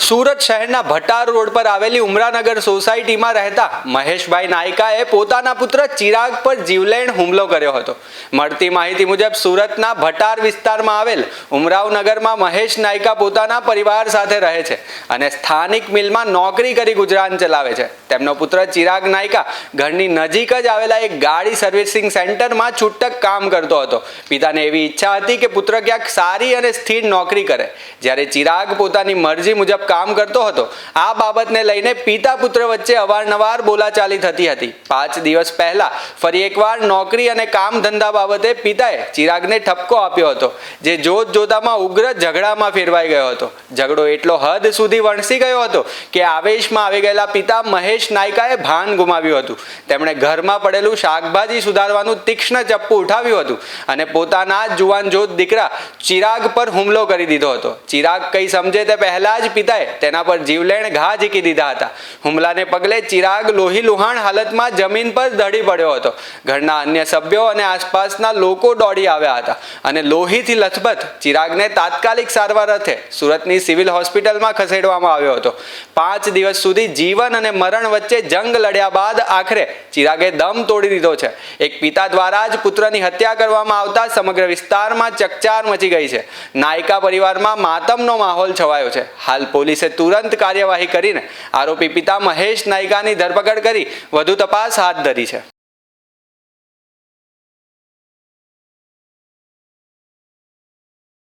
સુરત શહેરના ભટાર રોડ પર આવેલી ઉમરાનગર સોસાયટીમાં રહેતા મહેશભાઈ નાયકાએ પોતાના પુત્ર ચિરાગ પર જીવલેણ હુમલો કર્યો હતો। મળતી માહિતી મુજબ સુરતના ભટાર વિસ્તારમાં આવેલ ઉમરાવનગરમાં મહેશ નાયકા પોતાના પરિવાર સાથે રહે છે અને સ્થાનિક મિલમાં નોકરી કરી ગુજરાન ચલાવે છે। તેમનો પુત્ર ચિરાગ નાયકા ઘરની નજીક જ આવેલા એક ગાડી સર્વિસિંગ સેન્ટરમાં છૂટક કામ કરતો હતો। પિતાને એવી ઈચ્છા હતી કે પુત્ર ક્યાંક સારી અને સ્થિર નોકરી કરે, જ્યારે ચિરાગ પોતાની મરજી મુજબ કામ કરતો હતો। આ બાબતને લઈને પિતા પુત્ર વચ્ચે અવારનવાર બોલાચાલી થતી હતી। 5 દિવસ પહેલા ફરી એકવાર નોકરી અને કામ ધંધા બાબતે પિતાએ ચિરાગને ઠપકો આપ્યો હતો, જે જોત જોતામાં ઉગ્ર ઝઘડામાં ફેરવાઈ ગયો હતો। ઝઘડો એટલો હદ સુધી વણસી ગયો હતો કે આવેશમાં આવી ગયેલા પિતા મહેશ નાયકાએ ભાન ગુમાવ્યું હતું। તેમણે ઘરમાં પડેલું શાકભાજી સુધારવાનું તીક્ષ્ણ ચપ્પુ ઉઠાવ્યું હતું અને પોતાના જુવાનજોત દીકરા ચિરાગ પર હુમલો કરી દીધો હતો। ચિરાગ કંઈ સમજે તે પહેલા જ પિતાએ તેના પર જીવલેણ ઘા ઝીકી દીધા હતા। હુમલાને પગલે ચિરાગ લોહી લુહાણ હાલતમાં જમીન પર ઢળી પડ્યો હતો। ઘરના અન્ય સભ્યો અને આસપાસના લોકો દોડી આવ્યા હતા અને લોહીથી લથબથ ચિરાગને તાત્કાલિક સારવાર અર્થે સુરતની સિવિલ હોસ્પિટલમાં ખસેડવામાં આવ્યો હતો। 5 દિવસ સુધી જીવન અને મરણ વચ્ચે જંગ લડ્યા બાદ આખરે ચિરાગે દમ તોડી દીધો છે। એક પિતા દ્વારા જ પુત્રની હત્યા કરવામાં આવતા સમગ્ર વિસ્તારમાં ચકચાર મચી ગઈ છે। નાયકા પરિવારમાં માતમનો માહોલ છવાયો છે। હાલ પોલીસે તુરંત કાર્યવાહી કરીને આરોપી પિતા મહેશ નાયકાની ધરપકડ કરી વધુ તપાસ હાથ ધરી છે।